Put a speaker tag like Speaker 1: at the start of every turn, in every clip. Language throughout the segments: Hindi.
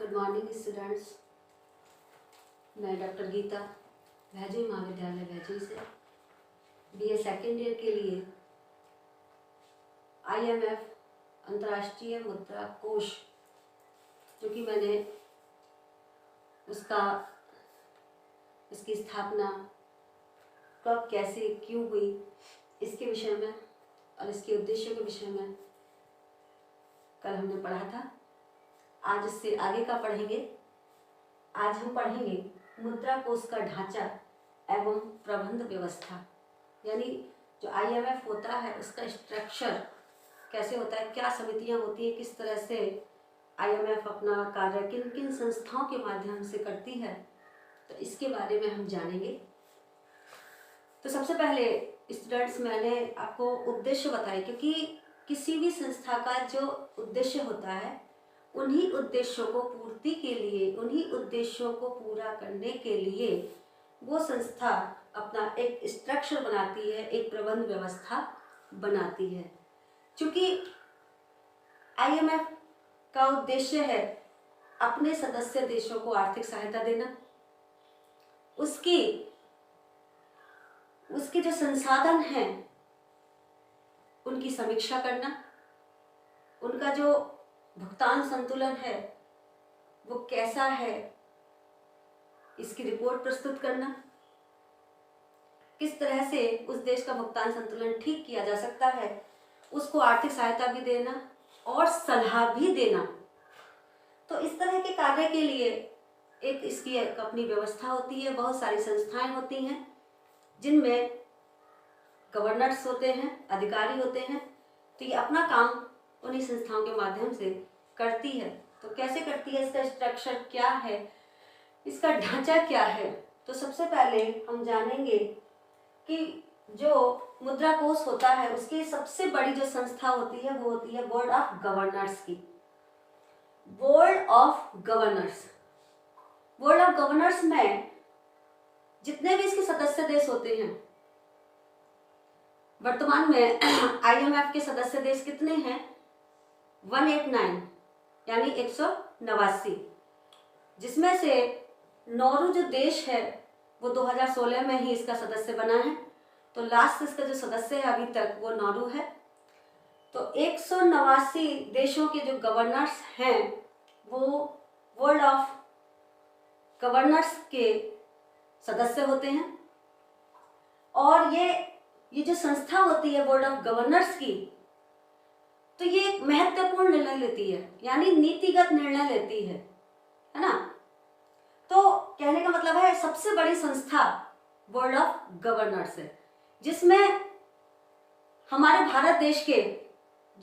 Speaker 1: Good morning students. मैं डॉक्टर गीता भैजू महाविद्यालय भैजू से बीए सेकेंड ईयर के लिए IMF अंतर्राष्ट्रीय मुद्रा कोष जो कि मैंने इसकी स्थापना कब कैसे क्यों हुई इसके विषय में और इसके उद्देश्यों के विषय में कल हमने पढ़ा था। आज इससे आगे का पढ़ेंगे। आज हम पढ़ेंगे मुद्रा कोष का ढांचा एवं प्रबंध व्यवस्था, यानी जो IMF होता है उसका स्ट्रक्चर कैसे होता है, क्या समितियां होती हैं, किस तरह से IMF अपना कार्य किन किन संस्थाओं के माध्यम से करती है, तो इसके बारे में हम जानेंगे। तो सबसे पहले स्टूडेंट्स मैंने आपको उद्देश्य बताए, क्योंकि किसी भी संस्था का जो उद्देश्य होता है उन्हीं उद्देश्यों को पूर्ति के लिए, उन्हीं उद्देश्यों को पूरा करने के लिए वो संस्था अपना एक स्ट्रक्चर बनाती है, एक प्रबंध व्यवस्था बनाती है। क्योंकि IMF का उद्देश्य है अपने सदस्य देशों को आर्थिक सहायता देना, उसके जो संसाधन हैं उनकी समीक्षा करना, उनका जो भुगतान संतुलन है वो कैसा है इसकी रिपोर्ट प्रस्तुत करना, किस तरह से उस देश का भुगतान संतुलन ठीक किया जा सकता है, उसको आर्थिक सहायता भी देना और सलाह भी देना। तो इस तरह के कार्य के लिए इसकी अपनी व्यवस्था होती है। बहुत सारी संस्थाएं होती हैं जिनमें गवर्नर्स होते हैं, अधिकारी होते हैं। तो ये अपना काम उन्हीं संस्थाओं के माध्यम से करती है। तो कैसे करती है, इसका स्ट्रक्चर क्या है, इसका ढांचा क्या है। तो सबसे पहले हम जानेंगे कि जो मुद्रा कोष होता है उसकी सबसे बड़ी जो संस्था होती है वो होती है बोर्ड ऑफ गवर्नर्स की। बोर्ड ऑफ गवर्नर्स में जितने भी इसके सदस्य देश होते हैं, वर्तमान में IMF के सदस्य देश कितने हैं, 189 यानी 189, जिसमें से नॉर्वे जो देश है वो 2016 में ही इसका सदस्य बना है। तो लास्ट इसका जो सदस्य है अभी तक वो नॉर्वे है। तो 189 देशों के जो गवर्नर्स हैं वो बोर्ड ऑफ गवर्नर्स के सदस्य होते हैं। और ये जो संस्था होती है बोर्ड ऑफ गवर्नर्स की, तो ये एक महत्वपूर्ण निर्णय लेती है, यानी नीतिगत निर्णय लेती है ना। तो कहने का मतलब है सबसे बड़ी संस्था बोर्ड ऑफ गवर्नर्स है, जिसमें हमारे भारत देश के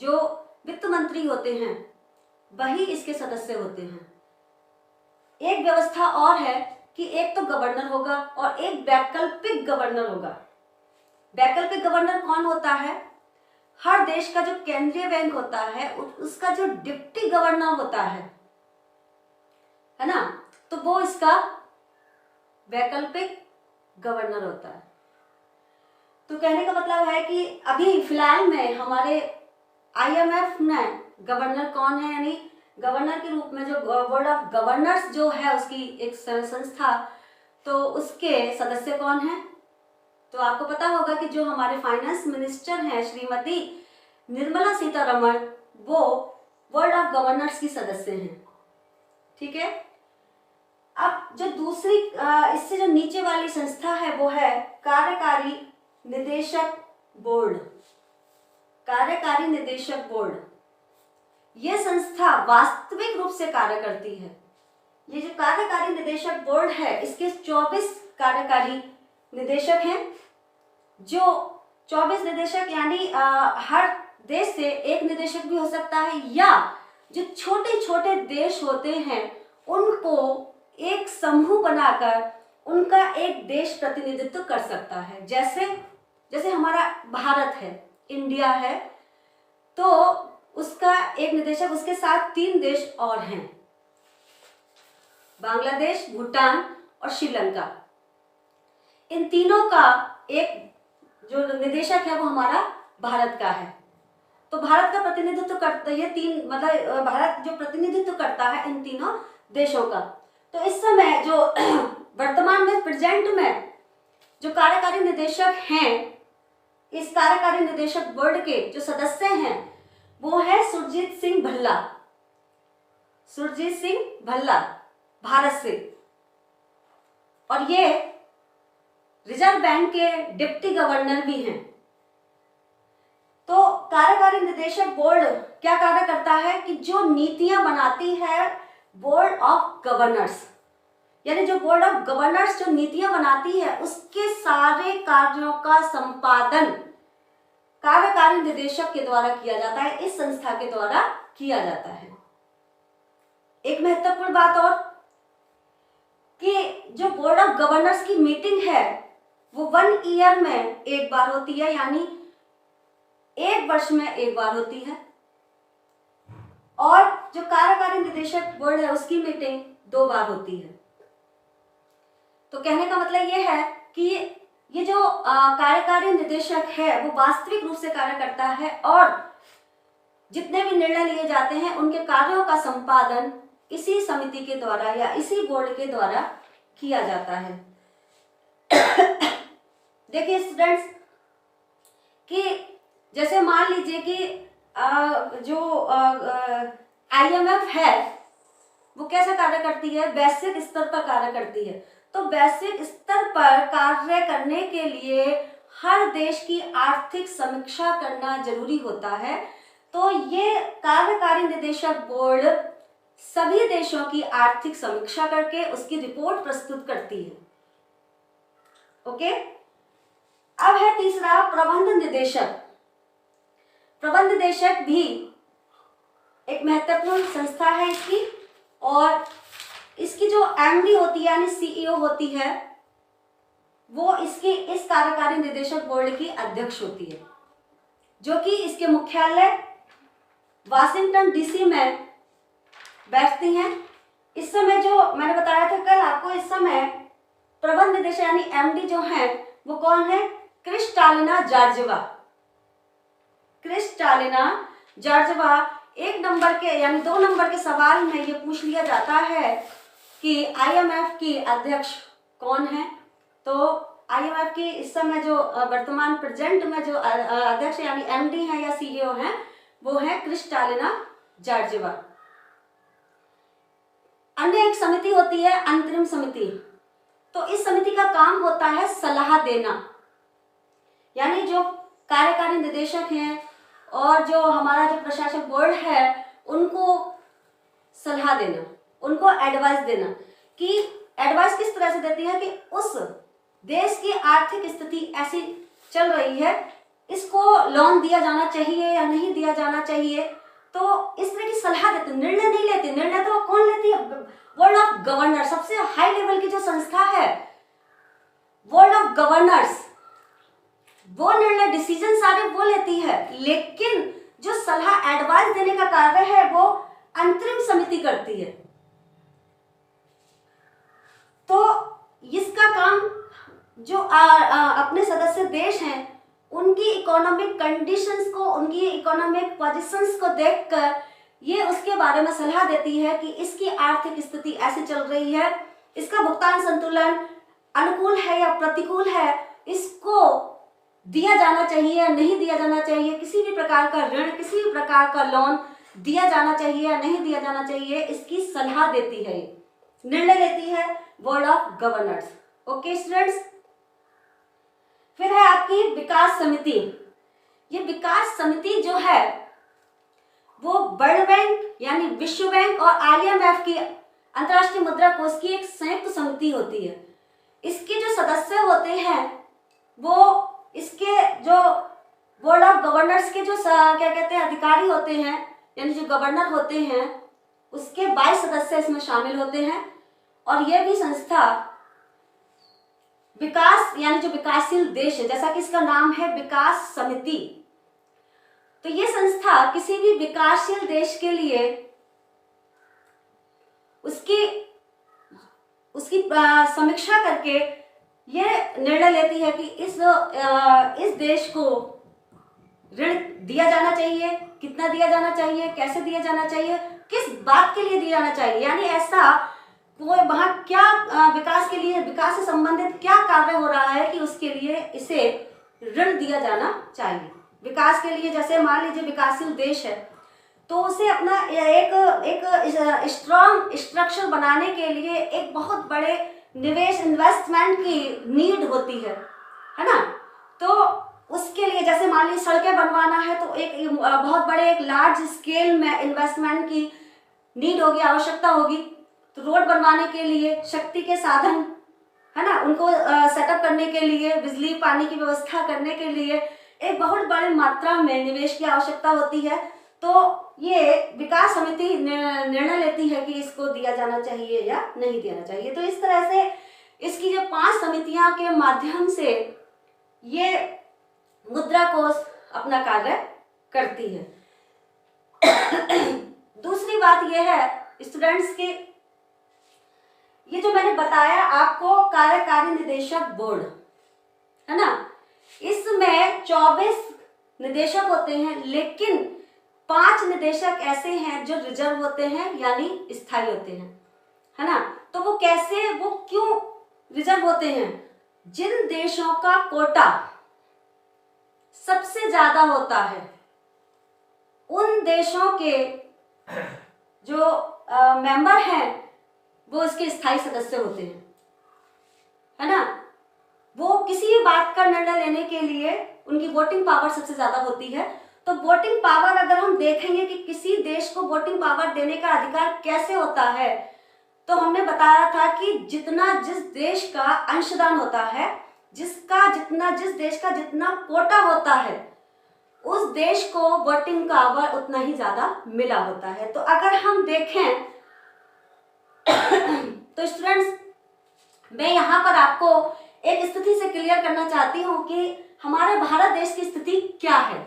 Speaker 1: जो वित्त मंत्री होते हैं वही इसके सदस्य होते हैं। एक व्यवस्था और है कि एक तो गवर्नर होगा और एक वैकल्पिक गवर्नर होगा। वैकल्पिक गवर्नर कौन होता है, हर देश का जो केंद्रीय बैंक होता है उसका जो डिप्टी गवर्नर होता है ना, तो वो इसका वैकल्पिक गवर्नर होता है। तो कहने का मतलब है कि अभी फिलहाल में हमारे IMF में गवर्नर कौन है, यानी गवर्नर के रूप में जो बोर्ड ऑफ गवर्नर्स जो है उसकी एक संस्था, तो उसके सदस्य कौन है। तो आपको पता होगा कि जो हमारे फाइनेंस मिनिस्टर हैं श्रीमती निर्मला सीतारमण, वो बोर्ड ऑफ गवर्नर्स की सदस्य हैं। ठीक है। अब जो दूसरी इससे जो नीचे वाली संस्था है वो है कार्यकारी निदेशक बोर्ड। कार्यकारी निदेशक बोर्ड, ये संस्था वास्तविक रूप से कार्य करती है। ये जो कार्यकारी निदेशक बोर्ड है इसके 24 कार्यकारी निदेशक हैं। जो 24 निदेशक यानी हर देश से एक निदेशक भी हो सकता है, या जो छोटे छोटे देश होते हैं उनको एक समूह बनाकर उनका एक देश प्रतिनिधित्व कर सकता है। जैसे हमारा भारत है, इंडिया है, तो उसका एक निदेशक, उसके साथ 3 देश और हैं, बांग्लादेश, भूटान और श्रीलंका। इन तीनों का एक जो निदेशक है वो हमारा भारत का है। तो भारत का प्रतिनिधित्व करता, ये 3 मतलब भारत जो प्रतिनिधित्व करता है इन तीनों देशों का। तो इस समय जो वर्तमान में प्रेजेंट में जो कार्यकारी निदेशक हैं, इस कार्यकारी निदेशक बोर्ड के जो सदस्य हैं वो है सुरजीत सिंह भल्ला। सुरजीत सिंह भल्ला भारत से, और ये रिजर्व बैंक के डिप्टी गवर्नर भी हैं। तो कार्यकारी निदेशक बोर्ड क्या कार्य करता है कि जो नीतियां बनाती है बोर्ड ऑफ गवर्नर्स, यानी जो बोर्ड ऑफ गवर्नर्स जो नीतियां बनाती है उसके सारे कार्यों का संपादन कार्यकारी निदेशक के द्वारा किया जाता है, इस संस्था के द्वारा किया जाता है। एक महत्वपूर्ण बात और कि जो बोर्ड ऑफ गवर्नर्स की मीटिंग है वो 1 ईयर में एक बार होती है, यानी 1 वर्ष में एक बार होती है, और जो कार्यकारी निदेशक बोर्ड है उसकी मीटिंग 2 बार होती है। तो कहने का मतलब ये है कि ये जो कार्यकारी निदेशक है वो वास्तविक रूप से कार्य करता है और जितने भी निर्णय लिए जाते हैं उनके कार्यों का संपादन इसी समिति के द्वारा या इसी बोर्ड के द्वारा किया जाता है। देखिए स्टूडेंट्स कि जैसे मान लीजिए कि जो IMF है वो कैसा कार्य करती है, वैश्विक स्तर पर कार्य करती है। तो वैश्विक स्तर पर कार्य करने के लिए हर देश की आर्थिक समीक्षा करना जरूरी होता है। तो ये कार्यकारी निदेशक बोर्ड सभी देशों की आर्थिक समीक्षा करके उसकी रिपोर्ट प्रस्तुत करती है। ओके, अब है तीसरा प्रबंध निदेशक। प्रबंध निदेशक भी एक महत्वपूर्ण संस्था है इसकी, और इसकी जो MD होती है यानी CEO होती है वो इसकी इस कार्यकारी निदेशक बोर्ड की अध्यक्ष होती है, जो कि इसके मुख्यालय वाशिंगटन DC में बैठती हैं। इस समय जो मैंने बताया था कल आपको, इस समय प्रबंध निदेशक यानी MD जो है वो कौन है, Kristalina Georgieva. Kristalina Georgieva 1 number के यानी 2 नंबर के सवाल में ये पूछ लिया जाता है कि IMF की अध्यक्ष कौन है। तो IMF की इस समय जो वर्तमान प्रेजेंट में जो अध्यक्ष यानी MD है या CEO है वो है क्रिस्टालिना जॉर्जिवा। अन्य एक समिति होती है अंतरिम समिति। तो इस समिति का काम होता है सलाह देना, यानी जो कार्यकारी निदेशक हैं और जो हमारा जो प्रशासक बोर्ड है उनको सलाह देना, उनको एडवाइस देना। कि एडवाइस किस तरह से देती है कि उस देश की आर्थिक स्थिति ऐसी चल रही है, इसको लोन दिया जाना चाहिए या नहीं दिया जाना चाहिए। तो इस तरह की सलाह देते, निर्णय नहीं लेते। निर्णय तो कौन लेती है, बोर्ड ऑफ गवर्नर, सबसे हाई लेवल की जो संस्था है बोर्ड ऑफ गवर्नर्स, वो निर्णय डिसीजन सारे वो लेती है, लेकिन जो सलाह एडवाइस देने का कार्य है वो अंतरिम समिति करती है। तो इसका काम जो अपने सदस्य देश हैं उनकी इकोनॉमिक कंडीशंस को, उनकी इकोनॉमिक पोजीशंस को देखकर ये उसके बारे में सलाह देती है कि इसकी आर्थिक स्थिति ऐसी चल रही है, इसका भुगतान संतुलन अनुकूल है या प्रतिकूल है, इसको दिया जाना चाहिए या नहीं दिया जाना चाहिए, किसी भी प्रकार का ऋण, किसी भी प्रकार का लोन दिया जाना चाहिए या नहीं दिया जाना चाहिए, इसकी सलाह देती है, निर्णय लेती है board of governors. Okay students, फिर है आपकी विकास समिति। ये विकास समिति जो है वो वर्ल्ड बैंक यानी विश्व बैंक और IMF की अंतर्राष्ट्रीय मुद्रा कोष की एक संयुक्त समिति होती है। इसके जो सदस्य होते हैं वो इसके जो बोर्ड ऑफ गवर्नर्स के जो क्या कहते हैं अधिकारी होते हैं यानी जो गवर्नर होते हैं उसके 22 सदस्य इसमें शामिल होते हैं। और यह भी संस्था विकास यानी जो विकासशील देश है, जैसा कि इसका नाम है विकास समिति, तो ये संस्था किसी भी विकासशील देश के लिए उसकी समीक्षा करके ये निर्णय लेती है कि इस देश को ऋण दिया जाना चाहिए, कितना दिया जाना चाहिए, कैसे दिया जाना चाहिए, किस बात के लिए दिया जाना चाहिए, यानी ऐसा कोई वहां क्या विकास के लिए, विकास से संबंधित क्या कार्य हो रहा है कि उसके लिए इसे ऋण दिया जाना चाहिए। विकास के लिए, जैसे मान लीजिए विकासशील देश है तो उसे अपना एक स्ट्रॉन्ग स्ट्रक्चर बनाने के लिए एक बहुत बड़े निवेश, इन्वेस्टमेंट की नीड होती है ना। तो उसके लिए जैसे मान लीजिए सड़कें बनवाना है तो एक बहुत बड़े, एक लार्ज स्केल में इन्वेस्टमेंट की नीड होगी, आवश्यकता होगी। तो रोड बनवाने के लिए शक्ति के साधन, है ना, उनको सेटअप करने के लिए, बिजली पानी की व्यवस्था करने के लिए एक बहुत बड़ी मात्रा में निवेश की आवश्यकता होती है। तो ये विकास समिति निर्णय लेती है कि इसको दिया जाना चाहिए या नहीं दिया जाना चाहिए। तो इस तरह से इसकी जो 5 समितियां के माध्यम से ये मुद्रा कोष अपना कार्य करती है। दूसरी बात यह है स्टूडेंट्स की, ये जो मैंने बताया आपको कार्यकारी निदेशक बोर्ड, है ना, इसमें 24 निदेशक होते हैं, लेकिन 5 निदेशक ऐसे हैं जो रिजर्व होते हैं, यानी स्थायी होते हैं, है ना। तो वो कैसे, वो क्यों रिजर्व होते हैं? जिन देशों का कोटा सबसे ज्यादा होता है उन देशों के जो मेंबर हैं वो इसके स्थायी सदस्य होते हैं, है ना। वो किसी भी बात का निर्णय लेने के लिए उनकी वोटिंग पावर सबसे ज्यादा होती है। तो वोटिंग पावर, अगर हम देखेंगे कि किसी देश को वोटिंग पावर देने का अधिकार कैसे होता है, तो हमने बताया था कि जितना जिस देश का अंशदान होता है, जिस देश का जितना कोटा होता है, उस देश को वोटिंग पावर उतना ही ज्यादा मिला होता है। तो अगर हम देखें तो स्टूडेंट्स, मैं यहाँ पर आपको एक स्थिति से क्लियर करना चाहती हूँ कि हमारे भारत देश की स्थिति क्या है।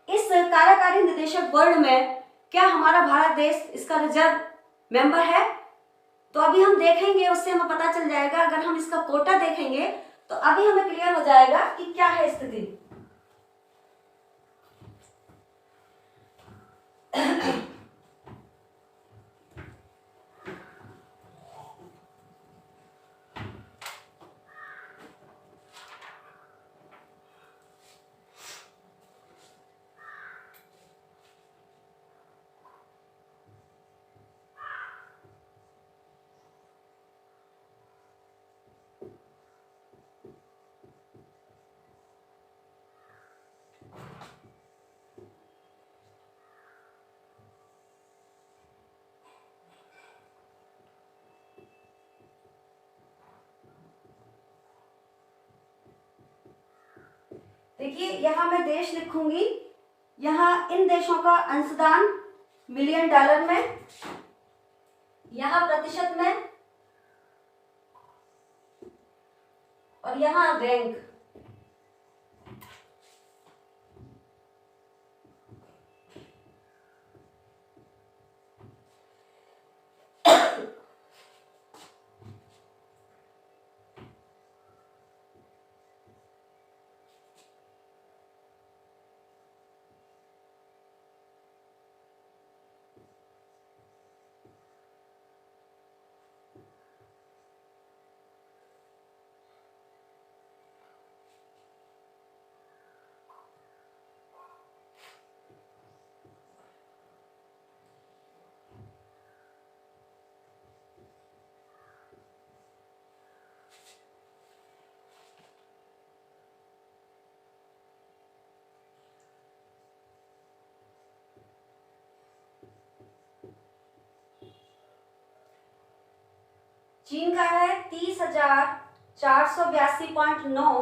Speaker 1: इस कार्यकारी निदेशक बोर्ड में क्या हमारा भारत देश इसका रिजर्व मेंबर है? तो अभी हम देखेंगे, उससे हमें पता चल जाएगा। अगर हम इसका कोटा देखेंगे तो अभी हमें क्लियर हो जाएगा कि क्या है स्थिति। देखिए, यहां मैं देश लिखूंगी, यहां इन देशों का अंशदान मिलियन डॉलर में, यहां प्रतिशत में, और यहां रैंक। चीन का है 30,482.9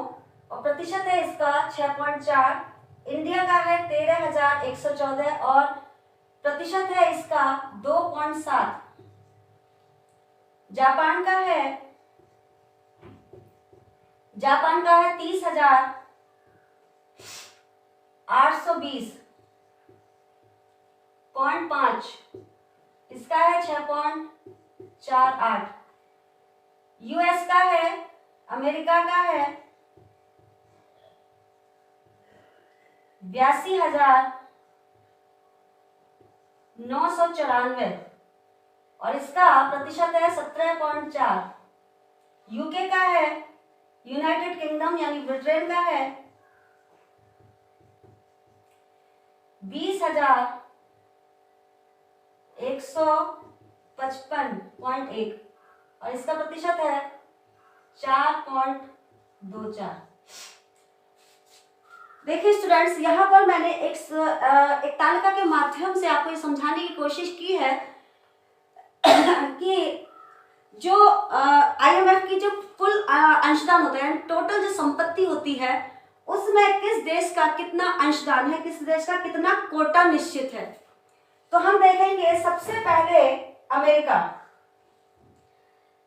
Speaker 1: और प्रतिशत है इसका 6.4। इंडिया का है 13,114 और प्रतिशत है इसका 2.7। जापान का है 30,820.5, इसका है 6.48। यूएस का है, अमेरिका का है 82,000 994 और इसका प्रतिशत है 17.4। यूके का है, यूनाइटेड किंगडम यानी ब्रिटेन का है 20,155.1 और इसका प्रतिशत है 4.24। देखिए स्टूडेंट्स, यहाँ पर मैंने एक तालिका के माध्यम से आपको ये समझाने की कोशिश की है कि जो IMF की जो कुल अंशदान होता है, टोटल जो संपत्ति होती है, उसमें किस देश का कितना अंशदान है, किस देश का कितना कोटा निश्चित है। तो हम देखेंगे सबसे पहले अमेरिका,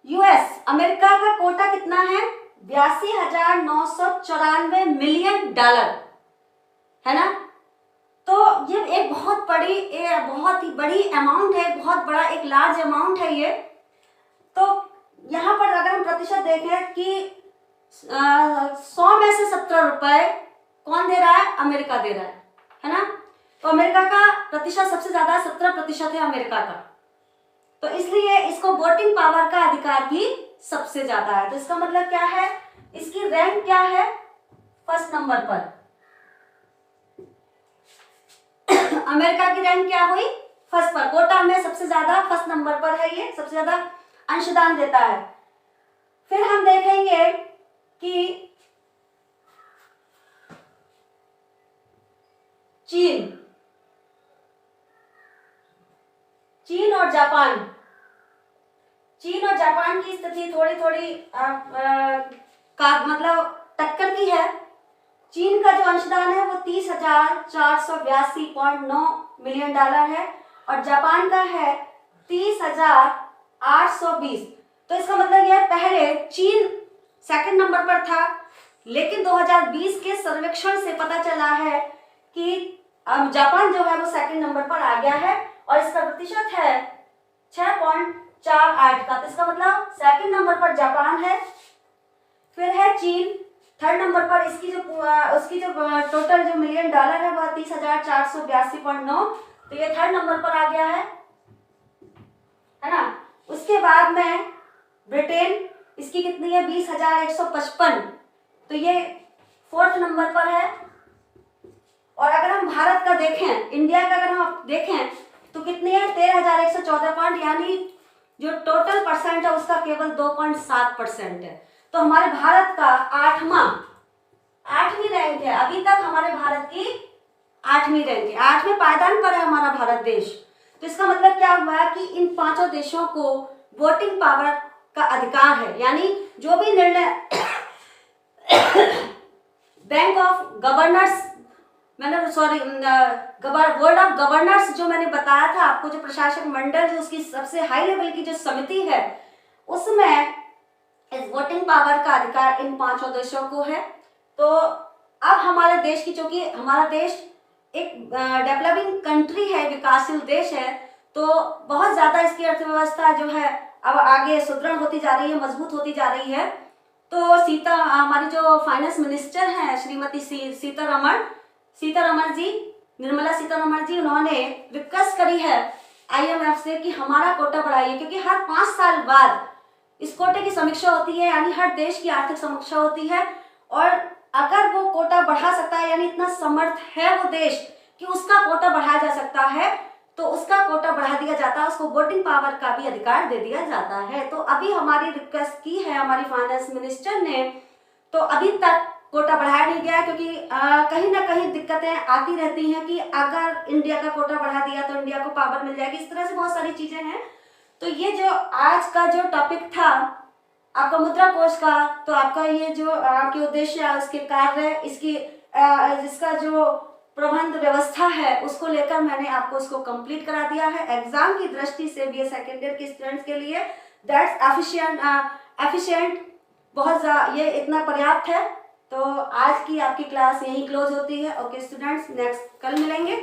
Speaker 1: यूएस, अमेरिका का कोटा कितना है 82,994 मिलियन डॉलर, है ना। तो ये एक बहुत ही बड़ी अमाउंट है, बहुत बड़ा एक लार्ज अमाउंट है ये। तो यहाँ पर अगर हम प्रतिशत देखें कि 100 में से 17 रुपए कौन दे रहा है, अमेरिका दे रहा है ना। तो अमेरिका का प्रतिशत सबसे ज्यादा 17% है अमेरिका का, तो इसलिए इसको वोटिंग पावर का अधिकार भी सबसे ज्यादा है। तो इसका मतलब क्या है, इसकी रैंक क्या है, फर्स्ट नंबर पर। अमेरिका की रैंक क्या हुई, फर्स्ट पर, कोटा में सबसे ज्यादा फर्स्ट नंबर पर है, ये सबसे ज्यादा अंशदान देता है। फिर हम देखेंगे कि चीन और जापान, चीन और जापान की स्थिति थोड़ी मतलब टक्कर की है। चीन का जो अंशदान है वो 30,482.9 मिलियन डॉलर है और जापान का है 30,820। तो इसका मतलब यह पहले चीन सेकंड नंबर पर था, लेकिन 2020 के सर्वेक्षण से पता चला है कि जापान जो है वो सेकंड नंबर पर आ गया है और इसका प्रतिशत है 6.48 का। तो इसका मतलब सेकंड नंबर पर जापान है, फिर है चीन थर्ड नंबर पर, उसकी जो टोटल जो मिलियन डॉलर है वह 30,482.9, तो ये थर्ड नंबर पर आ गया है ना। उसके बाद में ब्रिटेन, इसकी कितनी है 20,155, तो ये फोर्थ नंबर पर है। और अगर हम भारत का देखें, इंडिया का अगर हम देखें तो कितनी है 13,114 पॉइंट, यानी जो टोटल परसेंट है उसका केवल 2.7% है। तो हमारे भारत का आठवीं रैंक है, अभी तक हमारे भारत की 8वीं रैंक है, 8वें पायदान पर है हमारा भारत देश। तो इसका मतलब क्या हुआ कि इन 5 देशों को वोटिंग पावर का अधिकार है, यानी जो भी निर्णय bank of governors board of governors जो मैंने बताया था आपको, जो प्रशासक मंडल जो उसकी सबसे हाई लेवल की जो समिति है, उसमें इस वोटिंग पावर का अधिकार इन 5 देशों को है। तो अब हमारे देश की, चूंकि हमारा देश एक डेवलपिंग कंट्री है, विकासशील देश है, तो बहुत ज्यादा इसकी अर्थव्यवस्था जो है अब आगे सुदृढ़ होती जा रही है, मजबूत होती जा रही है। तो हमारी जो फाइनेंस मिनिस्टर हैं श्रीमती सीतारमण जी, निर्मला सीतारमण जी, उन्होंने रिक्वेस्ट करी है IMF से कि हमारा कोटा बढ़ाइए, क्योंकि हर 5 साल बाद इस कोटे की समीक्षा होती है, यानी हर देश की आर्थिक समीक्षा होती है, और अगर वो कोटा बढ़ा सकता है, यानी इतना समर्थ है वो देश कि उसका कोटा बढ़ाया जा सकता है, तो उसका कोटा बढ़ा दिया जाता है, उसको वोटिंग पावर का भी अधिकार दे दिया जाता है। तो अभी हमारी रिक्वेस्ट की है हमारी फाइनेंस मिनिस्टर ने, तो अभी तक कोटा बढ़ाया नहीं गया, क्योंकि कहीं ना कहीं दिक्कतें आती रहती हैं कि अगर इंडिया का कोटा बढ़ा दिया तो इंडिया को पावर मिल जाएगी, इस तरह से बहुत सारी चीजें हैं। तो ये जो आज का जो टॉपिक था आपका मुद्रा कोष का, तो आपका ये जो आपके उद्देश्य है, उसके कार्य, इसका जो प्रबंध व्यवस्था है, उसको लेकर मैंने आपको इसको कंप्लीट करा दिया है। एग्जाम की दृष्टि से BA सेकेंड ईयर के स्टूडेंट्स के लिए दैट्स एफिशिएंट, ये इतना पर्याप्त है। तो आज की आपकी क्लास यहीं क्लोज होती है। ओके स्टूडेंट्स, नेक्स्ट कल मिलेंगे।